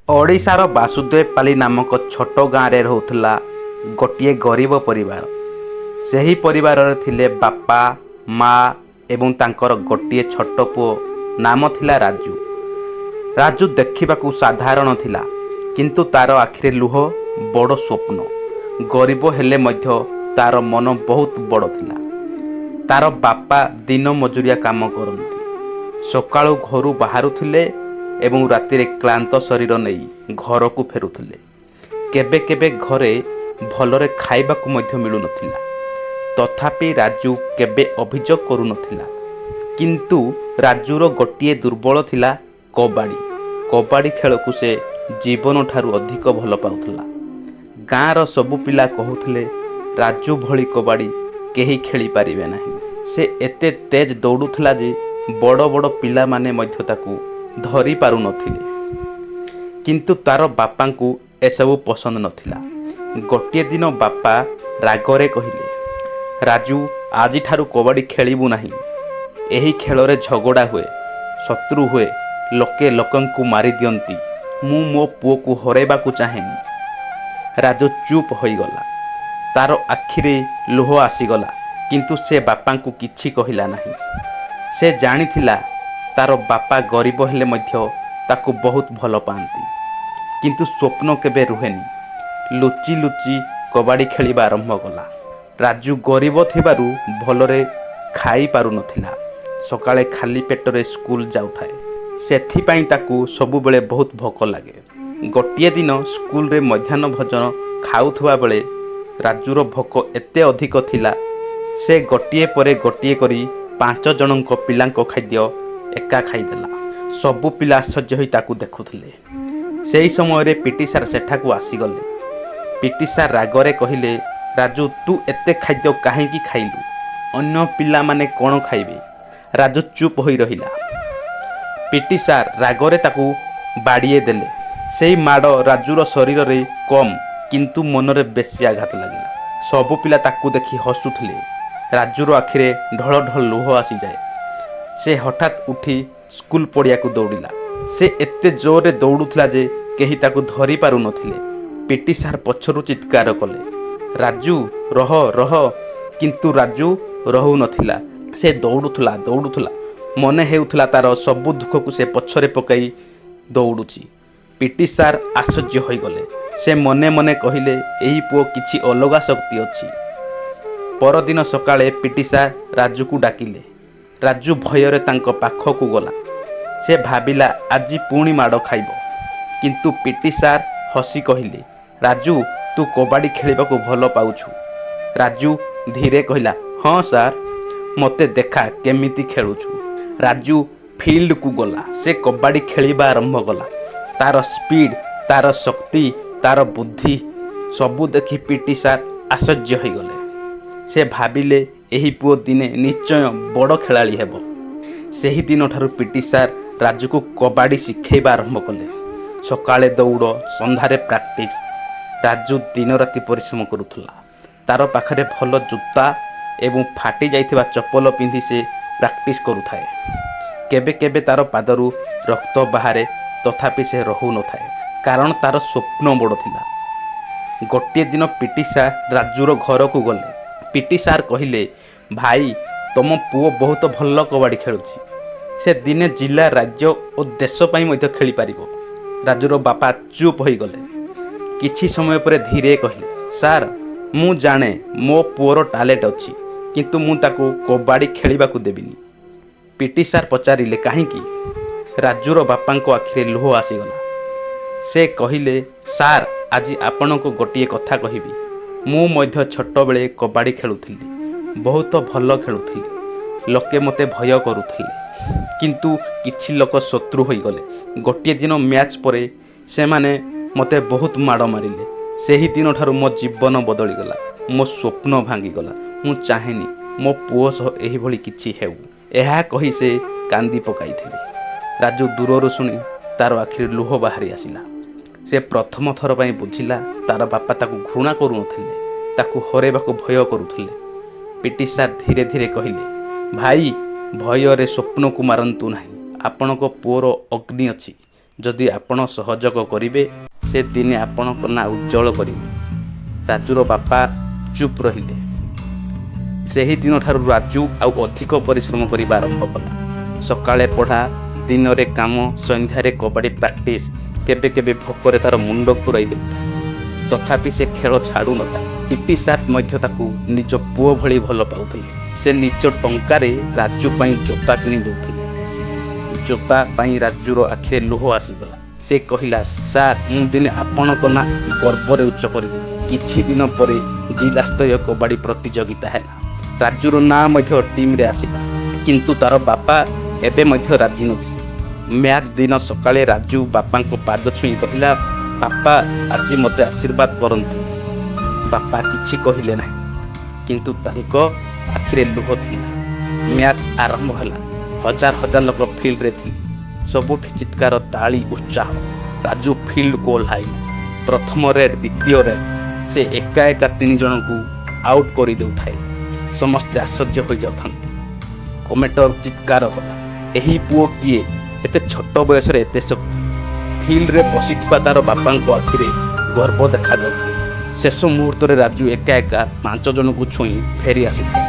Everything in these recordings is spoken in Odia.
ଓଡ଼ିଶାର ବାସୁଦେବପାଲି ନାମକ ଛୋଟ ଗାଁରେ ରହୁଥିଲା ଗୋଟିଏ ଗରିବ ପରିବାର। ସେହି ପରିବାରରେ ଥିଲେ ବାପା, ମା ଏବଂ ତାଙ୍କର ଗୋଟିଏ ଛୋଟ ପୁଅ। ନାମ ଥିଲା ରାଜୁ। ରାଜୁ ଦେଖିବାକୁ ସାଧାରଣ ଥିଲା, କିନ୍ତୁ ତାର ଆଖିରେ ଲୁହ, ବଡ଼ ସ୍ୱପ୍ନ। ଗରିବ ହେଲେ ମଧ୍ୟ ତାର ମନ ବହୁତ ବଡ଼ ଥିଲା। ତାର ବାପା ଦିନ ମଜୁରିଆ କାମ କରନ୍ତି। ସକାଳୁ ଘରୁ ବାହାରୁଥିଲେ ଏବଂ ରାତିରେ କ୍ଳାନ୍ତ ଶରୀର ନେଇ ଘରକୁ ଫେରୁଥିଲେ। କେବେ କେବେ ଘରେ ଭଲରେ ଖାଇବାକୁ ମଧ୍ୟ ମିଳୁନଥିଲା। ତଥାପି ରାଜୁ କେବେ ଅଭିଯୋଗ କରୁନଥିଲା। କିନ୍ତୁ ରାଜୁର ଗୋଟିଏ ଦୁର୍ବଳ ଥିଲା କବାଡ଼ି। କବାଡ଼ି ଖେଳକୁ ସେ ଜୀବନଠାରୁ ଅଧିକ ଭଲ ପାଉଥିଲା। ଗାଁର ସବୁ ପିଲା କହୁଥିଲେ, ରାଜୁ ଭଳି କବାଡ଼ି କେହି ଖେଳିପାରିବେ ନାହିଁ। ସେ ଏତେ ତେଜ ଦୌଡ଼ୁଥିଲା ଯେ ବଡ଼ ବଡ଼ ପିଲାମାନେ ମଧ୍ୟ ତାକୁ ଧରି ପାରୁନଥିଲେ। କିନ୍ତୁ ତାର ବାପାଙ୍କୁ ଏସବୁ ପସନ୍ଦ ନଥିଲା। ଗୋଟିଏ ଦିନ ବାପା ରାଗରେ କହିଲେ, ରାଜୁ, ଆଜିଠାରୁ କବାଡ଼ି ଖେଳିବୁ ନାହିଁ। ଏହି ଖେଳରେ ଝଗଡ଼ା ହୁଏ, ଶତ୍ରୁ ହୁଏ, ଲୋକେ ଲୋକଙ୍କୁ ମାରିଦିଅନ୍ତି। ମୁଁ ମୋ ପୁଅକୁ ହରାଇବାକୁ ଚାହେଁନି। ରାଜୁ ଚୁପ୍ ହୋଇଗଲା। ତାର ଆଖିରେ ଲୁହ ଆସିଗଲା, କିନ୍ତୁ ସେ ବାପାଙ୍କୁ କିଛି କହିଲା ନାହିଁ। ସେ ଜାଣିଥିଲା ତାର ବାପା ଗରିବ ହେଲେ ମଧ୍ୟ ତାକୁ ବହୁତ ଭଲ ପାଆନ୍ତି। କିନ୍ତୁ ସ୍ୱପ୍ନ କେବେ ରୁହେନି। ଲୁଚି ଲୁଚି କବାଡ଼ି ଖେଳିବା ଆରମ୍ଭ କଲା। ରାଜୁ ଗରିବ ଥିବାରୁ ଭଲରେ ଖାଇ ପାରୁନଥିଲା। ସକାଳେ ଖାଲି ପେଟରେ ସ୍କୁଲ ଯାଉଥାଏ। ସେଥିପାଇଁ ତାକୁ ସବୁବେଳେ ବହୁତ ଭୋକ ଲାଗେ। ଗୋଟିଏ ଦିନ ସ୍କୁଲରେ ମଧ୍ୟାହ୍ନ ଭୋଜନ ଖାଉଥିବା ବେଳେ ରାଜୁର ଭୋକ ଏତେ ଅଧିକ ଥିଲା, ସେ ଗୋଟିଏ ପରେ ଗୋଟିଏ କରି 5 ଜଣଙ୍କ ପିଲାଙ୍କ ଖାଦ୍ୟ ଏକା ଖାଇଦେଲା। ସବୁ ପିଲା ଆଶ୍ଚର୍ଯ୍ୟ ହୋଇ ତାକୁ ଦେଖୁଥିଲେ। ସେହି ସମୟରେ ପିଟି ସାର୍ ସେଠାକୁ ଆସିଗଲେ। ପିଟି ସାର୍ ରାଗରେ କହିଲେ, ରାଜୁ, ତୁ ଏତେ ଖାଦ୍ୟ କାହିଁକି ଖାଇଲୁ? ଅନ୍ୟ ପିଲାମାନେ କ'ଣ ଖାଇବେ? ରାଜୁ ଚୁପ୍ ହୋଇ ରହିଲା। ପିଟି ସାର୍ ରାଗରେ ତାକୁ ବାଡ଼ିଏ ଦେଲେ। ସେହି ମାଡ଼ ରାଜୁର ଶରୀରରେ କମ୍, କିନ୍ତୁ ମନରେ ବେଶୀ ଆଘାତ ଲାଗିଲା। ସବୁ ପିଲା ତାକୁ ଦେଖି ହସୁଥିଲେ। ରାଜୁର ଆଖିରେ ଢଳ ଢଳ ଲୁହ ଆସିଯାଏ। ସେ ହଠାତ୍ ଉଠି ସ୍କୁଲ ପଡ଼ିଆକୁ ଦୌଡ଼ିଲା। ସେ ଏତେ ଜୋରରେ ଦୌଡ଼ୁଥିଲା ଯେ କେହି ତାକୁ ଧରି ପାରୁନଥିଲେ। ପିଟି ସାର୍ ପଛରୁ ଚିତ୍କାର କଲେ, ରାଜୁ, ରହ ରହ। କିନ୍ତୁ ରାଜୁ ରହୁନଥିଲା। ସେ ଦୌଡ଼ୁଥିଲା। ମନେ ହେଉଥିଲା ତାର ସବୁ ଦୁଃଖକୁ ସେ ପଛରେ ପକାଇ ଦୌଡ଼ୁଛି। ପିଟି ସାର୍ ଆଶ୍ଚର୍ଯ୍ୟ ହୋଇଗଲେ। ସେ ମନେ ମନେ କହିଲେ, ଏହି ପୁଅ କିଛି ଅଲଗା ଶକ୍ତି ଅଛି। ପରଦିନ ସକାଳେ ପିଟି ସାର୍ ରାଜୁକୁ ଡାକିଲେ। ରାଜୁ ଭୟରେ ତାଙ୍କ ପାଖକୁ ଗଲା। ସେ ଭାବିଲା ଆଜି ପୁଣି ମାଡ଼ ଖାଇବ। କିନ୍ତୁ ପିଟି ସାର୍ ହସି କହିଲେ, ରାଜୁ, ତୁ କବାଡ଼ି ଖେଳିବାକୁ ଭଲ ପାଉଛୁ? ରାଜୁ ଧୀରେ କହିଲା, ହଁ ସାର୍। ମୋତେ ଦେଖା କେମିତି ଖେଳୁଛୁ। ରାଜୁ ଫିଲ୍ଡକୁ ଗଲା। ସେ କବାଡ଼ି ଖେଳିବା ଆରମ୍ଭ କଲା। ତାର ସ୍ପିଡ୍, ତାର ଶକ୍ତି, ତାର ବୁଦ୍ଧି ସବୁ ଦେଖି ପିଟି ସାର୍ ଆଶ୍ଚର୍ଯ୍ୟ ହୋଇଗଲେ। ସେ ଭାବିଲେ ଏହି ପୁଅ ଦିନେ ନିଶ୍ଚୟ ବଡ଼ ଖେଳାଳି ହେବ। ସେହି ଦିନଠାରୁ ପିଟି ସାର୍ ରାଜୁକୁ କବାଡ଼ି ଶିଖାଇବା ଆରମ୍ଭ କଲେ। ସକାଳେ ଦୌଡ଼, ସନ୍ଧ୍ୟାରେ ପ୍ରାକ୍ଟିସ୍। ରାଜୁ ଦିନ ରାତି ପରିଶ୍ରମ କରୁଥିଲା। ତାର ପାଖରେ ଭଲ ଜୋତା ଏବଂ ଫାଟି ଯାଇଥିବା ଚପଲ ପିନ୍ଧି ସେ ପ୍ରାକ୍ଟିସ୍ କରୁଥାଏ। କେବେ କେବେ ତାର ପାଦରୁ ରକ୍ତ ବାହାରେ, ତଥାପି ସେ ରହୁନଥାଏ, କାରଣ ତାର ସ୍ୱପ୍ନ ବଡ଼ ଥିଲା। ଗୋଟିଏ ଦିନ ପିଟି ସାର୍ ରାଜୁର ଘରକୁ ଗଲେ। ପିଟି ସାର୍ କହିଲେ, ଭାଇ, ତମ ପୁଅ ବହୁତ ଭଲ କବାଡ଼ି ଖେଳୁଛି। ସେ ଦିନେ ଜିଲ୍ଲା, ରାଜ୍ୟ ଓ ଦେଶ ପାଇଁ ମଧ୍ୟ ଖେଳିପାରିବ। ରାଜୁର ବାପା ଚୁପ୍ ହୋଇଗଲେ। କିଛି ସମୟ ପରେ ଧୀରେ କହିଲେ, ସାର୍, ମୁଁ ଜାଣେ ମୋ ପୁଅର ଟ୍ୟାଲେଣ୍ଟ ଅଛି, କିନ୍ତୁ ମୁଁ ତାକୁ କବାଡ଼ି ଖେଳିବାକୁ ଦେବିନି। ପିଟି ସାର୍ ପଚାରିଲେ, କାହିଁକି? ରାଜୁର ବାପାଙ୍କ ଆଖିରେ ଲୁହ ଆସିଗଲା। ସେ କହିଲେ, ସାର୍, ଆଜି ଆପଣଙ୍କୁ ଗୋଟିଏ କଥା କହିବି। ମୁଁ ମଧ୍ୟ ଛୋଟବେଳେ କବାଡ଼ି ଖେଳୁଥିଲି। ବହୁତ ଭଲ ଖେଳୁଥିଲି। ଲୋକେ ମୋତେ ଭୟ କରୁଥିଲେ। କିନ୍ତୁ କିଛି ଲୋକ ଶତ୍ରୁ ହୋଇଗଲେ। ଗୋଟିଏ ଦିନ ମ୍ୟାଚ୍ ପରେ ସେମାନେ ମୋତେ ବହୁତ ମାଡ଼ ମାରିଲେ। ସେହି ଦିନଠାରୁ ମୋ ଜୀବନ ବଦଳିଗଲା। ମୋ ସ୍ୱପ୍ନ ଭାଙ୍ଗିଗଲା। ମୁଁ ଚାହେଁନି ମୋ ପୁଅ ସହ ଏହିଭଳି କିଛି ହେଉ। ଏହା କହି ସେ କାନ୍ଦି ପକାଇଥିଲେ। ରାଜୁ ଦୂରରୁ ଶୁଣି ତାର ଆଖିରେ ଲୁହ ବାହାରି ଆସିଲା। ସେ ପ୍ରଥମ ଥର ପାଇଁ ବୁଝିଲା ତାର ବାପା ତାକୁ ଘୃଣା କରୁନଥିଲେ, ତାକୁ ହରାଇବାକୁ ଭୟ କରୁଥିଲେ। ପିଟି ସାର୍ ଧୀରେ ଧୀରେ କହିଲେ, ଭାଇ, ଭୟରେ ସ୍ୱପ୍ନକୁ ମାରନ୍ତୁ ନାହିଁ। ଆପଣଙ୍କ ପୁଅର ଅଗ୍ନି ଅଛି। ଯଦି ଆପଣ ସହଯୋଗ କରିବେ ସେ ଦିନେ ଆପଣଙ୍କ ନାଁ ଉଜ୍ଜଳ କରିବେ। ରାଜୁର ବାପା ଚୁପ୍ ରହିଲେ। ସେହି ଦିନଠାରୁ ରାଜୁ ଆଉ ଅଧିକ ପରିଶ୍ରମ କରିବା ଆରମ୍ଭ କଲା। ସକାଳେ ପଢ଼ା, ଦିନରେ କାମ, ସନ୍ଧ୍ୟାରେ କବାଡ଼ି ପ୍ରାକ୍ଟିସ୍। କେବେ କେବେ ଭୋକରେ ତାର ମୁଣ୍ଡ ପୁରାଇ ଦେଉଥିଲା। ତଥାପି ସେ ଖେଳ ଛାଡ଼ୁନଥିଲା। ପିଟି ସାର୍ ମଧ୍ୟ ତାକୁ ନିଜ ପୁଅ ଭଳି ଭଲ ପାଉଥିଲେ। ସେ ନିଜ ଟଙ୍କାରେ ରାଜୁ ପାଇଁ ଜୋତା କିଣି ଦେଉଥିଲେ। ଜୋତା ପାଇଁ ରାଜୁର ଆଖିରେ ଲୁହ ଆସିଗଲା। ସେ କହିଲା, ସାର୍, ମୁଁ ଦିନେ ଆପଣଙ୍କ ନାଁ ଗର୍ବରେ ଉଚ୍ଚ କରିବି। କିଛି ଦିନ ପରେ ଜିଲ୍ଲା ସ୍ତରୀୟ କବାଡ଼ି ପ୍ରତିଯୋଗିତା ହେଲା। ରାଜୁର ନାଁ ମଧ୍ୟ ଟିମ୍ରେ ଆସିଲା। କିନ୍ତୁ ତାର ବାପା ଏବେ ମଧ୍ୟ ରାଜି ନଥିଲେ। ମ୍ୟାଚ୍ ଦିନ ସକାଳେ ରାଜୁ ବାପାଙ୍କ ପାଦ ଛୁଇଁ କହିଲା, ବାପା, ଆଜି ମୋତେ ଆଶୀର୍ବାଦ କରନ୍ତୁ। ବାପା କିଛି କହିଲେ ନାହିଁ, କିନ୍ତୁ ତାଙ୍କ ଆଖିରେ ଲୁହ ଥିଲା। ମ୍ୟାଚ୍ ଆରମ୍ଭ ହେଲା। ହଜାର ହଜାର ଲୋକ ଫିଲ୍ଡରେ ଥିଲେ। ସବୁଠି ଚିତ୍କାର, ତାଳି, ଉତ୍ସାହ। ରାଜୁ ଫିଲ୍ଡକୁ ଓହ୍ଲାଇଲା। ପ୍ରଥମ ରେଡ୍, ଦ୍ୱିତୀୟ ରେଡ୍। ସେ ଏକା ଏକା 3 ଜଣଙ୍କୁ ଆଉଟ୍ କରିଦେଉଥାଏ। ସମସ୍ତେ ଆଶ୍ଚର୍ଯ୍ୟ ହୋଇଯାଉଥାନ୍ତି। କମେଣ୍ଟର ଚିତ୍କାର କଲା, ଏହି ପୁଅ କିଏ? ଏତେ ଛୋଟ ବୟସରେ ଏତେ ଶକ୍ତି। ଫିଲ୍ଡରେ ବସିଥିବା ତାର ବାପାଙ୍କ ଆଖିରେ ଗର୍ବ ଦେଖାଯାଉଥିଲା। ଶେଷ ମୁହୂର୍ତ୍ତରେ ରାଜୁ ଏକା ଏକା 5 ଜଣଙ୍କୁ ଛୁଇଁ ଫେରି ଆସିଥିଲା।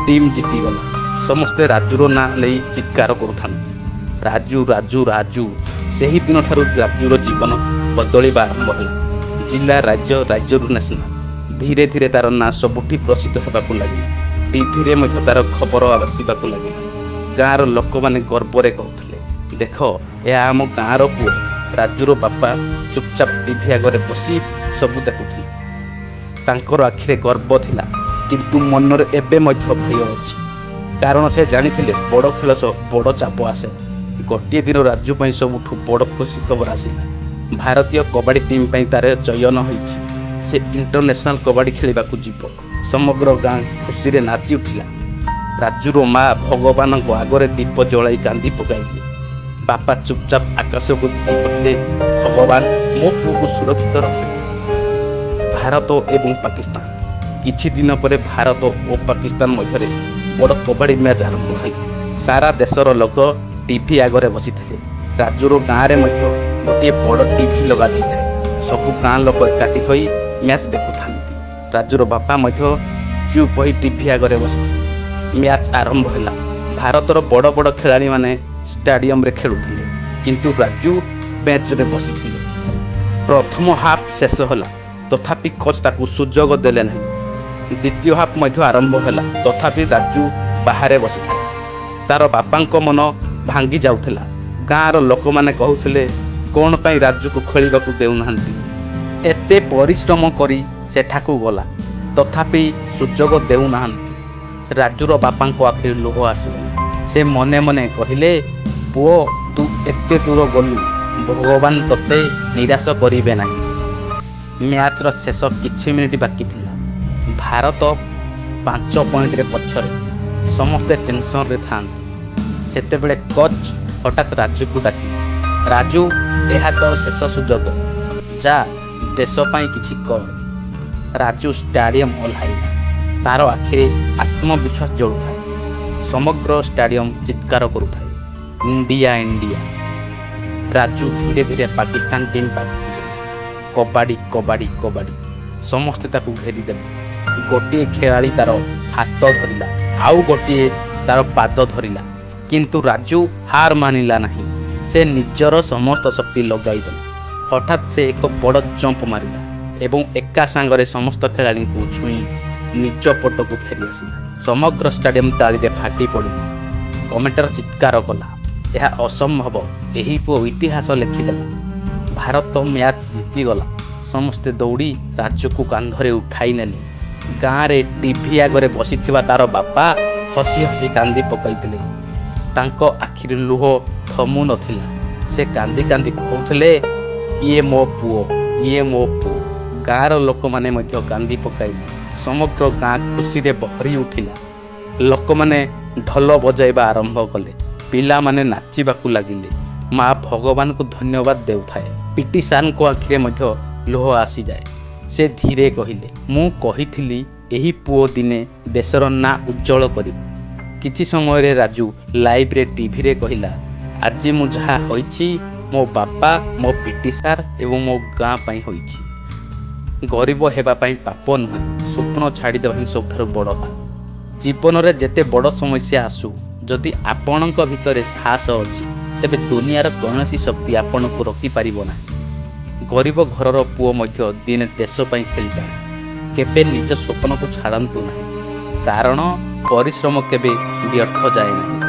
ଟିମ୍ ଜିତିଗଲା। ସମସ୍ତେ ରାଜୁର ନାଁ ନେଇ ଚିତ୍କାର କରୁଥାନ୍ତି, ରାଜୁ, ରାଜୁ, ରାଜୁ। ସେହି ଦିନଠାରୁ ରାଜୁର ଜୀବନ ବଦଳିବା ଆରମ୍ଭ ହେଲା। ଜିଲ୍ଲା, ରାଜ୍ୟ, ରାଜ୍ୟରୁ ନ୍ୟାସନାଲ। ଧୀରେ ଧୀରେ ତାର ନାଁ ସବୁଠି ପ୍ରସିଦ୍ଧ ହେବାକୁ ଲାଗିଲା। ଟିଭିରେ ମଧ୍ୟ ତାର ଖବର ଆସିବାକୁ ଲାଗିଲା। ଗାଁର ଲୋକମାନେ ଗର୍ବରେ କହୁଥିଲେ, ଦେଖ, ଏହା ଆମ ଗାଁର ପୁଅ। ରାଜୁର ବାପା ଚୁପଚାପ ଟିଭି ଆଗରେ ବସି ସବୁ ଦେଖୁଥିଲେ। ତାଙ୍କର ଆଖିରେ ଗର୍ବ ଥିଲା, କିନ୍ତୁ ମନରେ ଏବେ ମଧ୍ୟ ଭୟ ଅଛି। କାରଣ ସେ ଜାଣିଥିଲେ ବଡ଼ ଖେଳ ସହ ବଡ଼ ଚାପ ଆସେ। ଗୋଟିଏ ଦିନ ରାଜୁ ପାଇଁ ସବୁଠୁ ବଡ଼ ଖୁସି ଖବର ଆସିଲା। ଭାରତୀୟ କବାଡ଼ି ଟିମ୍ ପାଇଁ ତାର ଚୟନ ହୋଇଛି। ସେ ଇଣ୍ଟରନ୍ୟାସନାଲ କବାଡ଼ି ଖେଳିବାକୁ ଯିବ। ସମଗ୍ର ଗାଁ ଖୁସିରେ ନାଚି ଉଠିଲା। ରାଜୁର ମା ଭଗବାନଙ୍କ ଆଗରେ ଦୀପ ଜଳାଇ କାନ୍ଦି ପକାଇଲେ। ବାପା ଚୁପଚାପ ଆକାଶକୁ କହିଲେ, ଭଗବାନ, ମୋ ପୁଅକୁ ସୁରକ୍ଷିତ ରଖିବେ। ଭାରତ ଏବଂ ପାକିସ୍ତାନ। କିଛି ଦିନ ପରେ ଭାରତ ଓ ପାକିସ୍ତାନ ମଧ୍ୟରେ ବଡ଼ କବାଡ଼ି ମ୍ୟାଚ୍ ଆରମ୍ଭ ହେଲା। ସାରା ଦେଶର ଲୋକ ଟିଭି ଆଗରେ ବସିଥିଲେ। ରାଜୁର ଗାଁରେ ମଧ୍ୟ ଗୋଟିଏ ବଡ଼ ଟିଭି ଲଗାଯାଇଥାଏ। ସବୁ ଗାଁ ଲୋକ ଏକାଠି ହୋଇ ମ୍ୟାଚ୍ ଦେଖୁଥାନ୍ତି। ରାଜୁର ବାପା ମଧ୍ୟ ଚୁପ୍ ହୋଇ ଟିଭି ଆଗରେ ବସିଥିଲେ। ମ୍ୟାଚ୍ ଆରମ୍ଭ ହେଲା। ଭାରତର ବଡ଼ ବଡ଼ ଖେଳାଳିମାନେ ଷ୍ଟାଡିୟମରେ ଖେଳୁଥିଲେ, କିନ୍ତୁ ରାଜୁ ବେଞ୍ଚରେ ବସିଥିଲେ। ପ୍ରଥମ ହାଫ୍ ଶେଷ ହେଲା, ତଥାପି କୋଚ୍ ତାକୁ ସୁଯୋଗ ଦେଲେ ନାହିଁ। ଦ୍ୱିତୀୟ ହାଫ୍ ମଧ୍ୟ ଆରମ୍ଭ ହେଲା, ତଥାପି ରାଜୁ ବାହାରେ ବସିଥିଲା। ତାର ବାପାଙ୍କ ମନ ଭାଙ୍ଗି ଯାଉଥିଲା। ଗାଁର ଲୋକମାନେ କହୁଥିଲେ, କ'ଣ ପାଇଁ ରାଜୁକୁ ଖେଳିବାକୁ ଦେଉନାହାନ୍ତି? ଏତେ ପରିଶ୍ରମ କରି ସେଠାକୁ ଗଲା, ତଥାପି ସୁଯୋଗ ଦେଉନାହାନ୍ତି। ରାଜୁର ବାପାଙ୍କ ଆଖିରେ ଲୁହ ଆସିଲା। ସେ ମନେ ମନେ କହିଲେ, ପୁଅ, ତୁ ଏତେ ଦୂର ଗଲୁ, ଭଗବାନ ତୋତେ ନିରାଶ କରିବେ ନାହିଁ। ମ୍ୟାଚ୍ର ଶେଷ କିଛି ମିନିଟ୍ ବାକି ଥିଲା। ଭାରତ 5 ପଏଣ୍ଟରେ ପଛରେ। ସମସ୍ତେ ଟେନସନରେ ଥାଆନ୍ତି। ସେତେବେଳେ କୋଚ୍ ହଠାତ୍ ରାଜୁକୁ ଡାକିଲେ, ରାଜୁ, ଏହା ତ ଶେଷ ସୁଯୋଗ। ଯା, ଦେଶ ପାଇଁ କିଛି କର। ରାଜୁ ଷ୍ଟାଡିୟମ ଓହ୍ଲାଇଲା। ତାର ଆଖିରେ ଆତ୍ମବିଶ୍ୱାସ ଜଳୁଥାଏ। ସମଗ୍ର ଷ୍ଟାଡିୟମ ଚିତ୍କାର କରୁଥାଏ, ଇଣ୍ଡିଆ, ଇଣ୍ଡିଆ। ରାଜୁ ଧୀରେ ଧୀରେ ପାକିସ୍ତାନ ଟିମ୍ ପାଖକୁ ଗଲା। କବାଡ଼ି, କବାଡ଼ି, କବାଡ଼ି। ସମସ୍ତେ ତାକୁ ଘେରିଦେଲେ। ଗୋଟିଏ ଖେଳାଳି ତାର ହାତ ଧରିଲା, ଆଉ ଗୋଟିଏ ତାର ପାଦ ଧରିଲା, କିନ୍ତୁ ରାଜୁ ହାର ମାନିଲା ନାହିଁ। ସେ ନିଜର ସମସ୍ତ ଶକ୍ତି ଲଗାଇଦେଲା। ହଠାତ୍ ସେ ଏକ ବଡ଼ ଜମ୍ପ ମାରିଲା ଏବଂ ଏକା ସାଙ୍ଗରେ ସମସ୍ତ ଖେଳାଳିଙ୍କୁ ଛୁଇଁ ନିଜ ପଟକୁ ଫେରି ଆସିଲା। ସମଗ୍ର ଷ୍ଟାଡିୟମ ତାଳିରେ ଫାଟି ପଡ଼ିଲା। କମେଣ୍ଟର ଚିତ୍କାର କଲା, ଏହା ଅସମ୍ଭବ, ଏହି ପୁଅ ଇତିହାସ ଲେଖିଦେଲା। ଭାରତ ମ୍ୟାଚ୍ ଜିତିଗଲା। ସମସ୍ତେ ଦୌଡ଼ି ରାଜୁକୁ କାନ୍ଧରେ ଉଠାଇ ନେଲେ। ଗାଁରେ ଟିଭି ଆଗରେ ବସିଥିବା ତାର ବାପା ହସି ହସି କାନ୍ଦି ପକାଇଥିଲେ। ତାଙ୍କ ଆଖିରେ ଲୁହ ଥମୁ ନଥିଲା। ସେ କାନ୍ଦି କାନ୍ଦି କହୁଥିଲେ, ଇଏ ମୋ ପୁଅ, ଇଏ ମୋ ପୁଅ। ଗାଁର ଲୋକମାନେ ମଧ୍ୟ କାନ୍ଦି ପକାଇଲେ। ସମଗ୍ର ଗାଁ ଖୁସିରେ ଭରି ଉଠିଲା। ଲୋକମାନେ ଢୋଲ ବଜାଇବା ଆରମ୍ଭ କଲେ। ପିଲାମାନେ ନାଚିବାକୁ ଲାଗିଲେ। ମା ଭଗବାନଙ୍କୁ ଧନ୍ୟବାଦ ଦେଉଥାଏ। ପିଟି ସାର୍ଙ୍କ ଆଖିରେ ମଧ୍ୟ ଲୁହ ଆସିଯାଏ। ସେ ଧୀରେ କହିଲେ, ମୁଁ କହିଥିଲି ଏହି ପୁଅ ଦିନେ ଦେଶର ନାଁ ଉଜ୍ଜଳ କରିବ। କିଛି ସମୟରେ ରାଜୁ ଲାଇଭ୍ରେ ଟିଭିରେ କହିଲା, ଆଜି ମୁଁ ଯାହା ହୋଇଛି ମୋ ବାପା, ମୋ ପିଟି ସାର୍ ଏବଂ ମୋ ଗାଁ ପାଇଁ ହୋଇଛି। ଗରିବ ହେବା ପାଇଁ ପାପ ନୁହେଁ, ସ୍ୱପ୍ନ ଛାଡ଼ିଦେବା ହିଁ ସବୁଠାରୁ ବଡ଼ ପାପ। ଜୀବନରେ ଯେତେ ବଡ଼ ସମସ୍ୟା ଆସୁ, ଯଦି ଆପଣଙ୍କ ଭିତରେ ସାହସ ଅଛି, ତେବେ ଦୁନିଆର କୌଣସି ଶକ୍ତି ଆପଣଙ୍କୁ ରୋକିପାରିବ ନାହିଁ। ଗରିବ ଘରର ପୁଅ ମଧ୍ୟ ଦିନେ ଦେଶ ପାଇଁ ଖେଳିପାରେ। କେବେ ନିଜ ସ୍ୱପ୍ନକୁ ଛାଡ଼ନ୍ତୁ ନାହିଁ, କାରଣ ପରିଶ୍ରମ କେବେ ବ୍ୟର୍ଥ ଯାଏ ନାହିଁ।